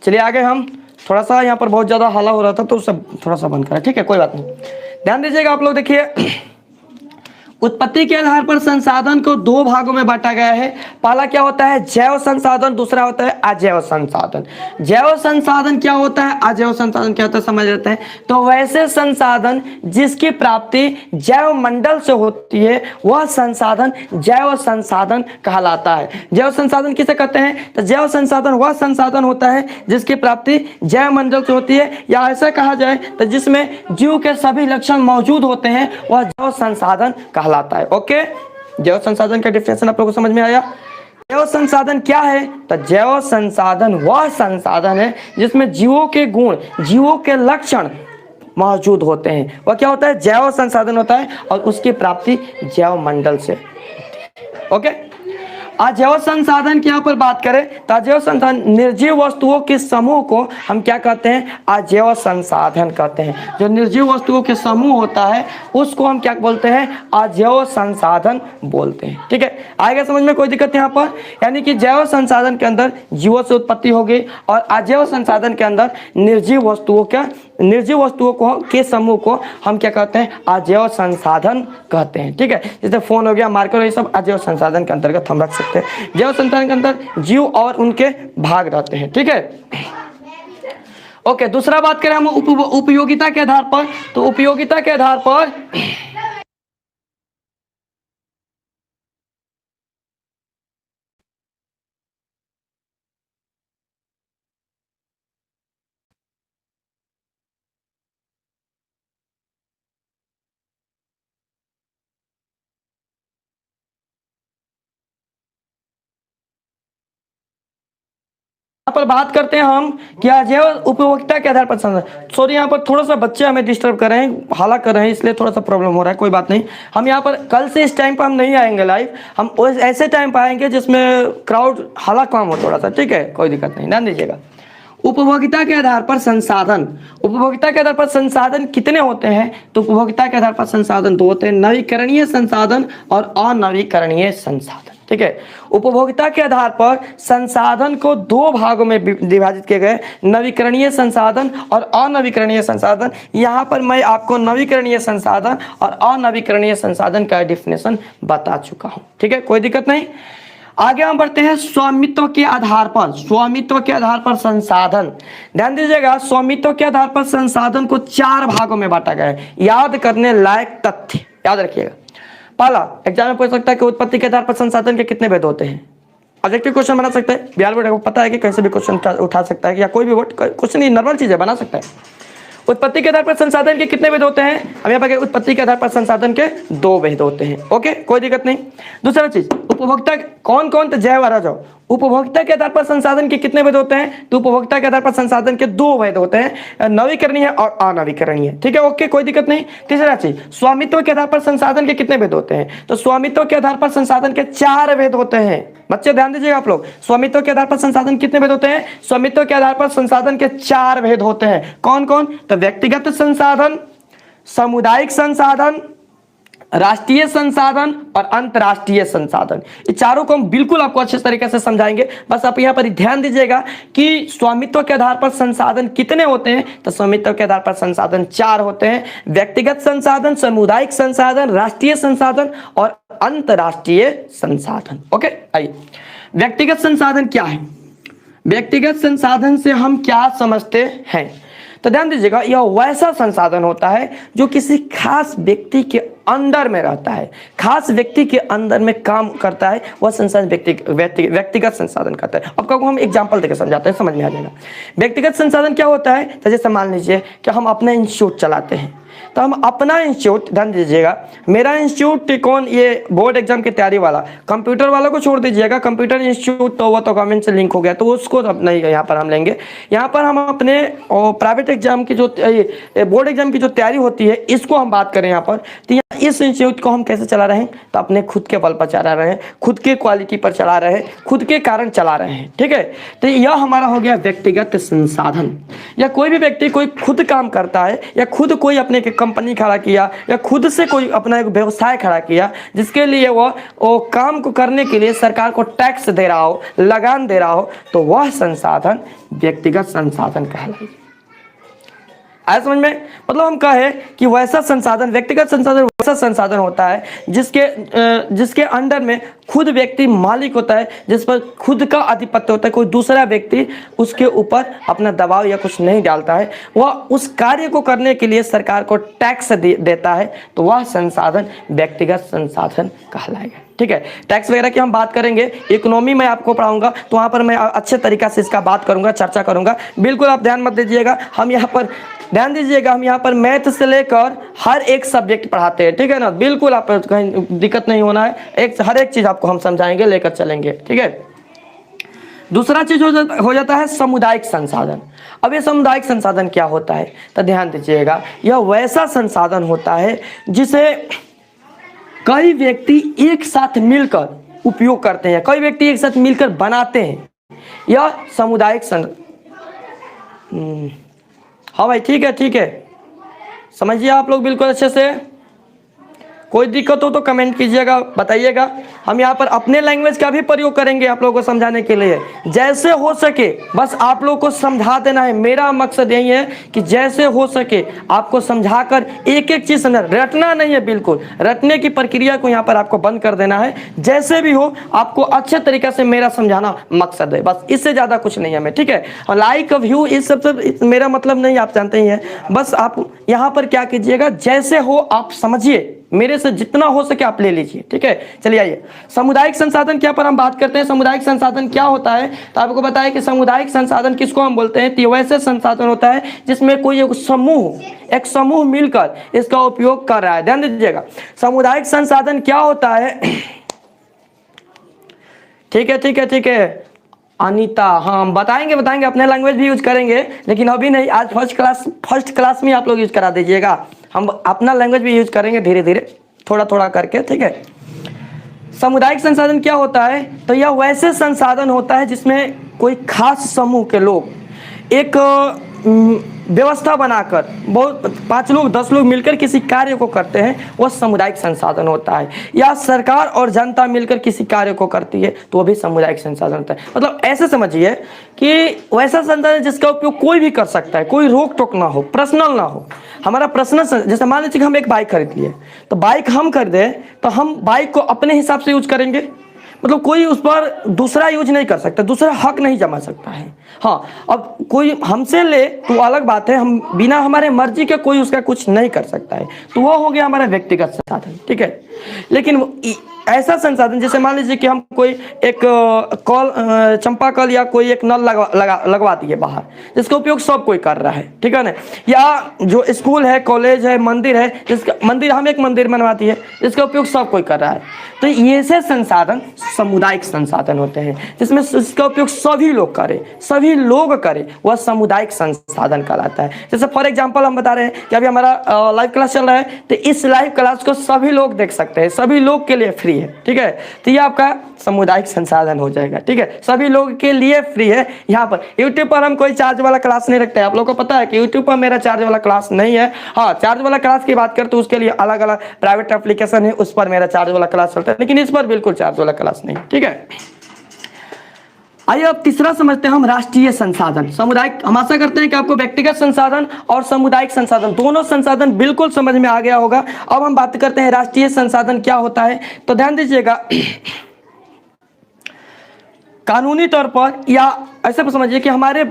[SPEAKER 1] चलिए आगे हम थोड़ा सा, यहाँ पर बहुत ज्यादा हल्ला हो रहा था तो उसे थोड़ा सा बंद करें। ठीक है, कोई बात नहीं, ध्यान दीजिएगा आप लोग। देखिए उत्पत्ति के आधार पर संसाधन को 2 भागों में बांटा गया है। पहला क्या होता है, जैव संसाधन, दूसरा होता है अजैव संसाधन। जैव संसाधन क्या होता है, अजैव संसाधन क्या होता है, समझ लेते हैं। तो वैसे संसाधन जिसकी प्राप्ति जैव मंडल से होती है वह संसाधन जैव संसाधन कहलाता है। जैव संसाधन किसे कहते हैं, तो जैव संसाधन वह संसाधन होता है जिसकी प्राप्ति जैव मंडल से होती है, या ऐसा कहा जाए तो जिसमें जीव के सभी लक्षण मौजूद होते हैं, वह जैव संसाधन कहलाता है। ओके, जैव संसाधन का डिफिनेशन आप लोगों को समझ में आया। जैव संसाधन क्या है, तो जैव संसाधन वह संसाधन है जिसमें जीवों के गुण, जीवों के लक्षण मौजूद होते हैं। वह क्या होता है, जैव संसाधन होता है, और उसकी प्राप्ति जैव मंडल से। ओके, अजैव संसाधन की यहाँ पर बात करें तो अजैव संसाधन निर्जीव वस्तुओं के समूह को हम क्या कहते हैं, अजैव संसाधन कहते हैं। जो निर्जीव वस्तुओं के समूह होता है उसको हम क्या बोलते हैं, अजैव संसाधन बोलते हैं। ठीक है, आएगा समझ में, कोई दिक्कत यहाँ पर। यानी कि जैव संसाधन के अंदर जीवों से उत्पत्ति होगी, और अजैव संसाधन के अंदर निर्जीव वस्तुओं को के समूह को हम क्या कहते हैं, अजैव संसाधन कहते हैं। ठीक है, जैसे फोन हो गया, मार्कर, ये सब अजैव संसाधन के अंतर्गत हम रख सकते हैं। जैव संसाधन के अंदर जीव और उनके भाग रहते हैं। ठीक है, ओके, दूसरा बात करें हम उपयोगिता के आधार पर, तो उपयोगिता के आधार पर पर बात करते हैं हम कि अजैव उपभोक्ता के आधार पर सॉरी, यहाँ पर थोड़ा सा बच्चे हमें डिस्टर्ब कर रहे हैं, हाला कर रहे हैं, इसलिए थोड़ा सा प्रॉब्लम हो रहा है। कोई बात नहीं, हम यहाँ पर कल से इस टाइम पर हम नहीं आएंगे लाइव, हम ऐसे टाइम पर आएंगे जिसमें क्राउड हाला कम हो थोड़ा सा। ठीक है, कोई दिक्कत नहीं, ध्यान दीजिएगा। उपभोक्ता के आधार पर संसाधन, उपभोक्ता के आधार पर संसाधन कितने होते हैं, तो उपभोक्ता के आधार पर संसाधन 2 होते हैं, नवीकरणीय संसाधन और अनवीकरणीय संसाधन। ठीक है, उपभोक्ता के आधार पर संसाधन को 2 भागों में विभाजित किए गए, नवीकरणीय संसाधन और अनवीकरणीय संसाधन। यहाँ पर मैं आपको नवीकरणीय संसाधन और अनवीकरणीय संसाधन का डिफिनेशन बता चुका हूँ। ठीक है, कोई दिक्कत नहीं। आगे हम बढ़ते हैं स्वामित्व के आधार पर, स्वामित्व के आधार पर संसाधन। ध्यान दीजिएगा, स्वामित्व के आधार पर संसाधन को 4 भागों में बांटा गया है। याद करने लायक तथ्य याद रखिएगा। पहला, एग्जाम में पूछ सकता है कि उत्पत्ति के आधार पर संसाधन के कितने भेद होते हैं। ऑब्जेक्टिव क्वेश्चन बना सकते हैं, बिहार बोर्ड को पता है कि कैसे भी क्वेश्चन उठा सकता है, या कोई भी बोर्ड कुछ नहीं, नॉर्मल चीज है, बना सकता है। उत्पत्ति के आधार पर संसाधन के कितने भेद होते हैं, अब यहाँ पर उत्पत्ति के आधार पर संसाधन के 2 भेद होते हैं। ओके, कोई दिक्कत नहीं। दूसरा चीज, उपभोक्ता कौन कौन, तो जैव और अजैव। उपभोक्ता के आधार पर संसाधन के कितने भेद होते हैं? तो उपभोक्ता के आधार पर संसाधन के दो भेद होते हैं, नवीकरणीय और अनवीकरणीय। ठीक है, ओके, कोई दिक्कत नहीं। तीसरा चीज, स्वामित्व के आधार पर संसाधन के कितने भेद होते हैं? तो स्वामित्व के आधार पर संसाधन के 4 भेद होते हैं। बच्चे ध्यान दीजिएगा आप लोग, स्वामित्व के आधार पर संसाधन कितने भेद होते हैं? स्वामित्व के आधार पर संसाधन के 4 भेद होते हैं। कौन कौन? तो व्यक्तिगत संसाधन, सामुदायिक संसाधन, राष्ट्रीय संसाधन और अंतरराष्ट्रीय संसाधन। ये चारों को हम बिल्कुल आपको अच्छे तरीके से समझाएंगे। बस आप यहाँ पर ध्यान दीजिएगा कि स्वामित्व के आधार पर संसाधन कितने होते हैं? तो स्वामित्व के आधार पर संसाधन 4 होते हैं, व्यक्तिगत संसाधन, सामुदायिक संसाधन, राष्ट्रीय संसाधन और अंतरराष्ट्रीय संसाधन। ओके, आइए, व्यक्तिगत संसाधन क्या है? व्यक्तिगत संसाधन से हम क्या समझते हैं? तो ध्यान दीजिएगा, यह वैसा संसाधन होता है जो किसी खास व्यक्ति के अंडर में रहता है, खास व्यक्ति के अंदर में काम करता है, वह संसाधन व्यक्तिगत संसाधन कहता है। अब हम एग्जांपल देकर समझाते हैं, समझ में आ जाएगा। व्यक्तिगत संसाधन क्या होता है? तो जैसे मान लीजिए कि हम अपना इंस्टीट्यूट चलाते हैं, तो हम अपना इंस्टीट्यूट, ध्यान दीजिएगा, मेरा इंस्टीट्यूट कौन? ये बोर्ड एग्जाम की तैयारी वाला, कंप्यूटर वाला को छोड़ दीजिएगा, कंप्यूटर इंस्टीट्यूट तो वो तो गवर्नमेंट से लिंक हो गया, तो उसको अब नहीं यहाँ पर हम लेंगे। यहाँ पर हम अपने प्राइवेट एग्जाम की जो बोर्ड एग्जाम की जो तैयारी होती है, इसको हम बात करें यहाँ पर, तो इस इंस्टीट्यूट को हम कैसे चला रहे हैं? तो अपने खुद के बल पर चला रहे हैं, खुद के क्वालिटी पर चला रहे हैं, खुद के कारण चला रहे हैं। ठीक है, तो यह हमारा हो गया व्यक्तिगत संसाधन। या कोई भी व्यक्ति कोई खुद काम करता है, या खुद कोई अपने कंपनी खड़ा किया, या खुद से कोई अपना एक व्यवसाय खड़ा किया, जिसके लिए वो काम को करने के लिए सरकार को टैक्स दे रहा हो, लगान दे रहा हो, तो वह संसाधन व्यक्तिगत संसाधन कहलाएगा। आया समझ में? मतलब हम कहे कि वैसा संसाधन, व्यक्तिगत संसाधन वैसा संसाधन होता है जिसके अंडर में खुद व्यक्ति मालिक होता है, जिस पर खुद का आधिपत्य होता है, कोई दूसरा व्यक्ति उसके ऊपर अपना दबाव या कुछ नहीं डालता है, वह उस कार्य को करने के लिए सरकार को टैक्स देता है, तो वह संसाधन व्यक्तिगत संसाधन कहलाएगा। ठीक है, टैक्स वगैरह की हम बात करेंगे, इकोनॉमी में आपको पढ़ाऊंगा, तो वहाँ पर मैं अच्छे तरीके से इसका बात करूंगा, चर्चा करूंगा। बिल्कुल आप ध्यान मत दीजिएगा, हम यहाँ पर ध्यान दीजिएगा, हम यहाँ पर मैथ से लेकर हर एक सब्जेक्ट पढ़ाते हैं। ठीक है ना, बिल्कुल आप कहीं दिक्कत नहीं होना है, हर एक चीज आपको हम समझाएंगे, लेकर चलेंगे। ठीक है, दूसरा चीज हो जाता है सामुदायिक संसाधन। अब ये सामुदायिक संसाधन क्या होता है? तो ध्यान दीजिएगा, यह वैसा संसाधन होता है जिसे कई व्यक्ति एक साथ मिलकर उपयोग करते हैं, कई व्यक्ति एक साथ मिलकर बनाते हैं। यह सामुदायिक हाँ भाई, ठीक है, समझिए आप लोग बिल्कुल अच्छे से। कोई दिक्कत हो तो कमेंट कीजिएगा, बताइएगा। हम यहाँ पर अपने लैंग्वेज का भी प्रयोग करेंगे आप लोगों को समझाने के लिए, जैसे हो सके बस आप लोगों को समझा देना है। मेरा मकसद यही है कि जैसे हो सके आपको समझाकर एक एक चीज समझा, रटना नहीं है, बिल्कुल रटने की प्रक्रिया को यहाँ पर आपको बंद कर देना है। जैसे भी हो आपको अच्छे तरीके से मेरा समझाना मकसद है, बस इससे ज्यादा कुछ नहीं है। मैं ठीक है, और लाइक व्यू इस सब मेरा मतलब नहीं, आप जानते ही हैं। बस आप यहाँ पर क्या कीजिएगा, जैसे हो आप समझिए, मेरे से जितना हो सके आप ले लीजिए। ठीक है, चलिए आइए, सामुदायिक संसाधन क्या पर हम बात करते हैं। सामुदायिक संसाधन क्या होता है? तो आपको बताया कि सामुदायिक संसाधन किसको हम बोलते हैं? तो वैसे संसाधन होता है जिसमें कोई एक समूह मिलकर इसका उपयोग कर रहा है। ध्यान दीजिएगा, सामुदायिक संसाधन क्या होता है? ठीक है अनीता, हाँ हम बताएंगे अपने लैंग्वेज भी यूज करेंगे, लेकिन अभी नहीं, आज फर्स्ट क्लास में आप लोग यूज करा दीजिएगा। हम अपना लैंग्वेज भी यूज करेंगे धीरे धीरे, थोड़ा करके। ठीक है, सामुदायिक संसाधन क्या होता है? तो यह वैसे संसाधन होता है जिसमें कोई खास समूह के लोग एक व्यवस्था बनाकर, बहुत 5 लोग 10 लोग मिलकर किसी कार्य को करते हैं, वह सामुदायिक संसाधन होता है। या सरकार और जनता मिलकर किसी कार्य को करती है, तो वह भी सामुदायिक संसाधन होता है। मतलब ऐसे समझिए कि वैसा संसाधन जिसका उपयोग कोई भी कर सकता है, कोई रोक टोक ना हो, पर्सनल ना हो। हमारा पर्सनल, जैसे मान लीजिए कि हम एक बाइक खरीद लिए, तो बाइक हम खरीदे तो हम बाइक को अपने हिसाब से यूज करेंगे, मतलब कोई उस पर दूसरा यूज नहीं कर सकता, दूसरा हक नहीं जमा सकता है। हाँ, अब कोई हमसे ले तो अलग बात है, हम बिना हमारे मर्जी के कोई उसका कुछ नहीं कर सकता है, तो वो हो गया हमारा व्यक्तिगत संसाधन। ठीक है, लेकिन ऐसा संसाधन, जैसे मान लीजिए कि हम कोई एक चंपा कल या कोई एक नल लगवा दिए बाहर, जिसका उपयोग सब कोई कर रहा है। ठीक है ना, या जो स्कूल है, कॉलेज है, मंदिर है, हम एक मंदिर बनवा दिए जिसका उपयोग सब कोई कर रहा है, तो ये से संसाधन सामुदायिक संसाधन होते हैं, जिसमें इसका उपयोग सभी लोग करें, वह सामुदायिक संसाधन कहलाता है। जैसे फॉर एग्जांपल हम बता रहे हैं कि अभी हमारा लाइव क्लास चल रहा है, तो इस लाइव क्लास को सभी लोग देख सकते हैं, सभी लोग के लिए फ्री है, ठीक है। तो ये आपका सामुदायिक संसाधन हो जाएगा, ठीक है, सभी लोग के लिए फ्री है। यहाँ पर यूट्यूब पर हम कोई चार्ज वाला क्लास नहीं रखते हैं। आप लोगों को पता है कि यूट्यूब पर मेरा चार्ज वाला क्लास नहीं है। हाँ, चार्ज वाला क्लास की बात करते तो उसके लिए अलग अलग प्राइवेट एप्लीकेशन है, उस पर मेरा चार्ज वाला क्लास चलता है, लेकिन इस पर बिल्कुल चार्ज वाला क्लास नहीं, ठीक है। आइए अब तीसरा समझते हैं हम, राष्ट्रीय संसाधन। सामुदायिक, हम आशा करते हैं कि आपको व्यक्तिगत संसाधन और सामुदायिक संसाधन दोनों संसाधन बिल्कुल समझ में आ गया होगा। अब हम बात करते हैं राष्ट्रीय संसाधन क्या होता है। तो ध्यान दीजिएगा, कानूनी तौर पर या ऐसे समझिए कि हमारे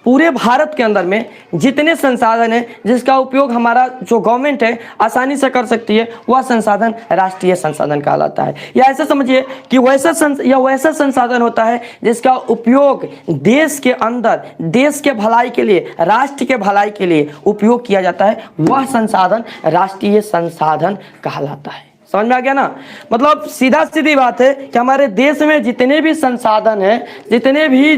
[SPEAKER 1] पूरे भारत के अंदर में जितने संसाधन हैं जिसका उपयोग हमारा जो गवर्नमेंट है आसानी से कर सकती है, वह संसाधन राष्ट्रीय संसाधन कहलाता है। या ऐसा समझिए कि वैसा संसाधन होता है जिसका उपयोग देश के अंदर देश के भलाई के लिए, राष्ट्र के भलाई के लिए उपयोग किया जाता है, वह संसाधन राष्ट्रीय संसाधन कहलाता है। समझ में आ गया ना। मतलब सीधा सीधी बात है कि हमारे देश में जितने भी संसाधन हैं, जितने भी,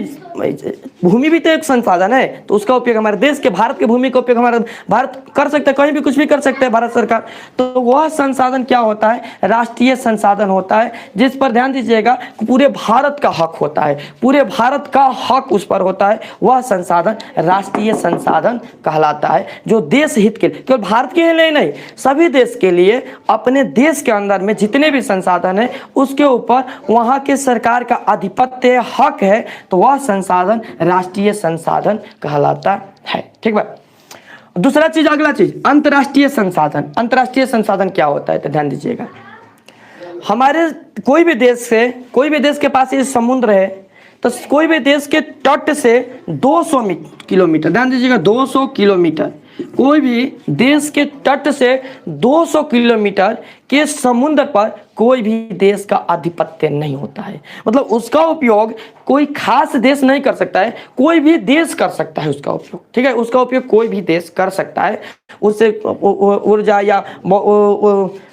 [SPEAKER 1] भूमि भी तो एक संसाधन है, तो उसका उपयोग हमारे देश के, भारत के भूमि का उपयोग हमारा भारत कर सकता है, कहीं भी कुछ भी कर सकते हैं भारत सरकार। तो वह संसाधन क्या होता है, राष्ट्रीय संसाधन होता है, जिस पर ध्यान दीजिएगा पूरे भारत का हक होता है, पूरे भारत का हक उस पर होता है, वह संसाधन राष्ट्रीय संसाधन कहलाता है, जो देश हित के लिए, केवल भारत के लिए नहीं, सभी देश के लिए, अपने देश के अंदर में जितने भी संसाधन है उसके ऊपर वहां के सरकार का आधिपत्य हक है, तो वह संसाधन राष्ट्रीय संसाधन कहलाता है, ठीक है। दूसरा चीज, अगला चीज, अंतर्राष्ट्रीय संसाधन। अंतर्राष्ट्रीय संसाधन क्या होता है, तो ध्यान दीजिएगा, हमारे कोई भी देश के पास ये समुद्र है, तो कोई भी देश के तट से 200 किलोमीटर, ध्यान दीजिएगा 200 किलोमीटर, कोई भी देश के तट से 200 किलोमीटर के समुद्र पर कोई भी देश का आधिपत्य नहीं होता है। मतलब उसका उपयोग कोई खास देश नहीं कर सकता है, कोई भी देश कर सकता है उसका उपयोग, ठीक है। उसका उपयोग कोई भी देश कर सकता है, उससे ऊर्जा या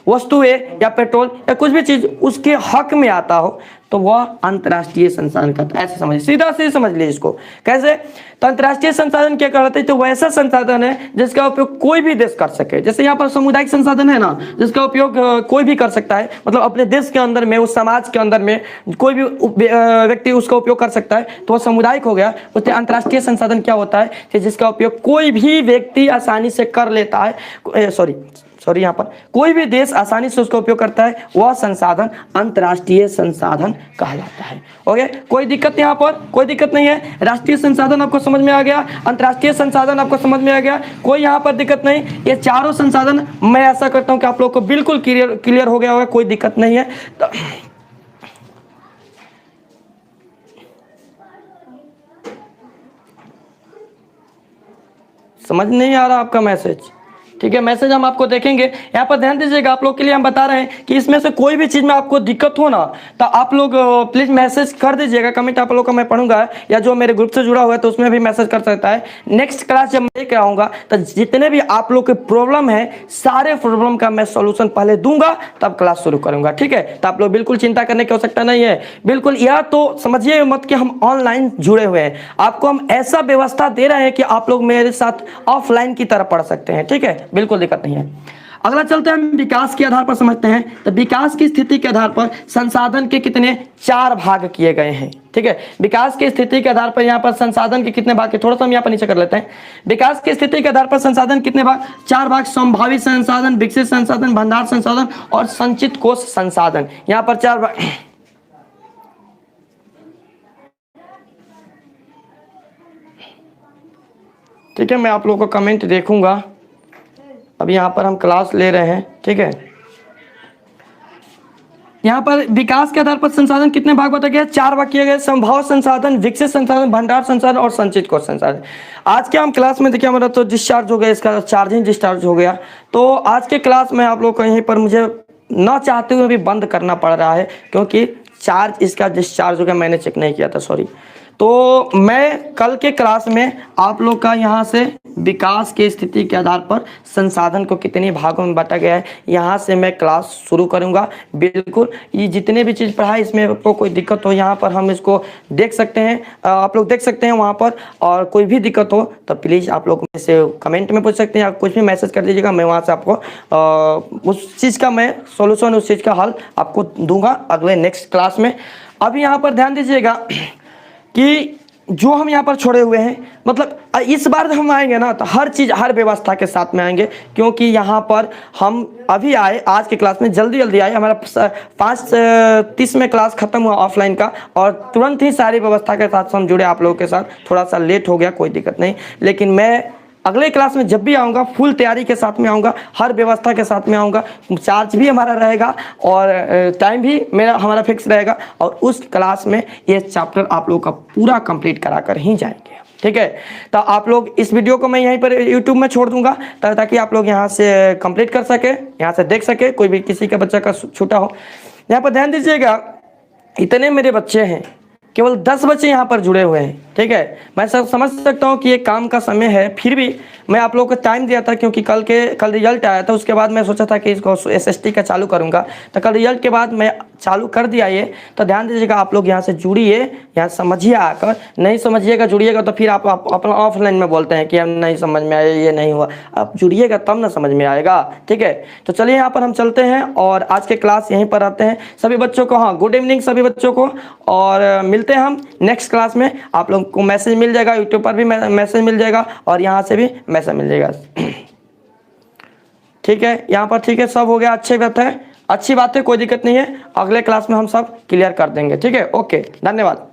[SPEAKER 1] वस्तुएं या पेट्रोल या कुछ भी चीज उसके हक में आता हो, तो वह अंतर्राष्ट्रीय संसाधन का, ऐसे समझिए, सीधा सीधा समझ लीजिए इसको। कैसे, तो अंतर्राष्ट्रीय संसाधन क्या कहलाते हैं, तो वैसा संसाधन है जिसका उपयोग कोई भी देश कर सके। जैसे यहाँ पर सामुदायिक संसाधन है ना, जिसका उपयोग कोई भी कर सकता है, मतलब अपने देश के अंदर में, उस समाज के अंदर में कोई भी व्यक्ति उसका उपयोग कर सकता है, तो वह सामुदायिक हो गया। उससे अंतर्राष्ट्रीय संसाधन क्या होता है कि जिसका उपयोग कोई भी व्यक्ति आसानी से कर लेता है, सॉरी यहाँ पर कोई भी देश आसानी से उसका उपयोग करता है, वह संसाधन अंतर्राष्ट्रीय संसाधन कहलाता है। ओके, कोई दिक्कत यहाँ पर, कोई दिक्कत नहीं है। राष्ट्रीय संसाधन आपको समझ में आ गया, अंतर्राष्ट्रीय संसाधन आपको समझ में आ गया, कोई यहाँ पर दिक्कत नहीं। ये चारों संसाधन मैं ऐसा करता हूँ कि आप लोग को बिल्कुल क्लियर हो गया होगा, कोई दिक्कत नहीं है। तो समझ नहीं आ रहा आपका मैसेज, ठीक है। मैसेज हम आपको देखेंगे। यहाँ पर ध्यान दीजिएगा, आप लोग के लिए हम बता रहे हैं कि इसमें से कोई भी चीज में आपको दिक्कत हो ना, तो आप लोग प्लीज मैसेज कर दीजिएगा, कमेंट आप लोग का मैं पढ़ूंगा, या जो मेरे ग्रुप से जुड़ा हुआ है तो उसमें भी मैसेज कर सकता है। नेक्स्ट क्लास जब मैं लेकर आऊंगा तो जितने भी आप लोग के प्रॉब्लम है, सारे प्रॉब्लम का मैं सोल्यूशन पहले दूंगा, तब क्लास शुरू करूंगा, ठीक है। तो आप लोग बिल्कुल चिंता करने की आवश्यकता नहीं है, बिल्कुल। या तो समझिए मत कि हम ऑनलाइन जुड़े हुए हैं, आपको हम ऐसा व्यवस्था दे रहे हैं कि आप लोग मेरे साथ ऑफलाइन की तरह पढ़ सकते हैं, ठीक है, बिल्कुल दिक्कत नहीं है। अगला चलते हैं, हम विकास के आधार पर समझते हैं। तो विकास की स्थिति के आधार पर संसाधन के कितने 4 भाग किए गए हैं, ठीक है। विकास की स्थिति के आधार पर यहाँ पर संसाधन के कितने भाग, थोड़ा सा हम यहाँ पर नीचे कर लेते हैं। विकास की स्थिति के आधार पर संसाधन कितने भाग, 4 भाग, संभावित संसाधन, विकसित संसाधन, भंडार संसाधन और संचित कोष संसाधन। यहाँ पर 4 भाग, ठीक है। मैं आप लोगों को कमेंट देखूंगा, अभी यहाँ पर हम क्लास ले रहे हैं, ठीक है। यहाँ पर विकास के आधार पर संसाधन कितने भाग बताया गया, 4 भाग किए गए, संभावित संसाधन, विकसित संसाधन, भंडार संसाधन और संचित कोष संसाधन। आज के हम क्लास में देखिए हमारा तो डिस्चार्ज हो गया, इसका चार्जिंग डिस्चार्ज हो गया, तो आज के क्लास में आप लोग को यहीं पर मुझे ना चाहते हुए भी बंद करना पड़ रहा है, क्योंकि चार्ज इसका डिस्चार्ज हो गया, मैंने चेक नहीं किया था, सॉरी। तो मैं कल के क्लास में आप लोग का यहाँ से विकास की स्थिति के आधार पर संसाधन को कितने भागों में बांटा गया है, यहाँ से मैं क्लास शुरू करूँगा। बिल्कुल ये जितने भी चीज़ पढ़ा है इसमें आपको कोई दिक्कत हो यहाँ पर हम इसको देख सकते हैं, आप लोग देख सकते हैं वहाँ पर। और कोई भी दिक्कत हो तो प्लीज़ आप लोग मेरे से कमेंट में पूछ सकते हैं, या कुछ भी मैसेज कर दीजिएगा, मैं वहाँ से आपको उस चीज़ का मैं सोल्यूशन, उस चीज़ का हल आपको दूंगा अगले नेक्स्ट क्लास में। अभी यहाँ पर ध्यान दीजिएगा कि जो हम यहाँ पर छोड़े हुए हैं, मतलब इस बार हम आएंगे ना तो हर चीज़ हर व्यवस्था के साथ में आएंगे, क्योंकि यहाँ पर हम अभी आए आज के क्लास में जल्दी आए। हमारा 5:30 में क्लास खत्म हुआ ऑफलाइन का, और तुरंत ही सारी व्यवस्था के साथ हम जुड़े आप लोगों के साथ। थोड़ा सा लेट हो गया, कोई दिक्कत नहीं, लेकिन मैं अगले क्लास में जब भी आऊँगा फुल तैयारी के साथ में आऊँगा, हर व्यवस्था के साथ में आऊँगा। चार्ज भी हमारा रहेगा और टाइम भी हमारा फिक्स रहेगा, और उस क्लास में ये चैप्टर आप लोगों का पूरा कंप्लीट करा कर ही जाएंगे। ठीक है, तो आप लोग इस वीडियो को मैं यहीं पर यूट्यूब में छोड़ दूंगा ताकि आप लोग यहाँ से कंप्लीट कर सके, यहाँ से देख सके, कोई भी किसी का बच्चा का छूटा हो। यहाँ पर ध्यान दीजिएगा, इतने मेरे बच्चे हैं, केवल 10 बच्चे यहाँ पर जुड़े हुए हैं। ठीक है, मैं सब समझ सकता हूँ कि ये काम का समय है, फिर भी मैं आप लोगों को टाइम दिया था, क्योंकि कल रिजल्ट आया था। उसके बाद मैं सोचा था कि इसको SST का चालू करूँगा, तो कल रिजल्ट के बाद मैं चालू कर दिया ये। तो ध्यान दीजिएगा, आप लोग यहाँ से जुड़िए, यहाँ समझिए आकर, नहीं समझिएगा जुड़िएगा तो फिर आप अपना ऑफलाइन में बोलते हैं कि हम नहीं समझ में आया, ये नहीं हुआ। आप जुड़िएगा तब ना समझ में आएगा। ठीक है, तो चलिए यहाँ पर हम चलते हैं और आज के क्लास यहीं पर आते हैं। सभी बच्चों को हाँ गुड इवनिंग सभी बच्चों को, और मिलते हैं हम नेक्स्ट क्लास में। आप लोग को मैसेज मिल जाएगा, यूट्यूब पर भी मैसेज मिल जाएगा और यहाँ से भी मैसेज मिल जाएगा। ठीक है, यहाँ पर ठीक है, सब हो गया, अच्छी बात है, कोई दिक्कत नहीं है। अगले क्लास में हम सब क्लियर कर देंगे। ठीक है, ओके, धन्यवाद।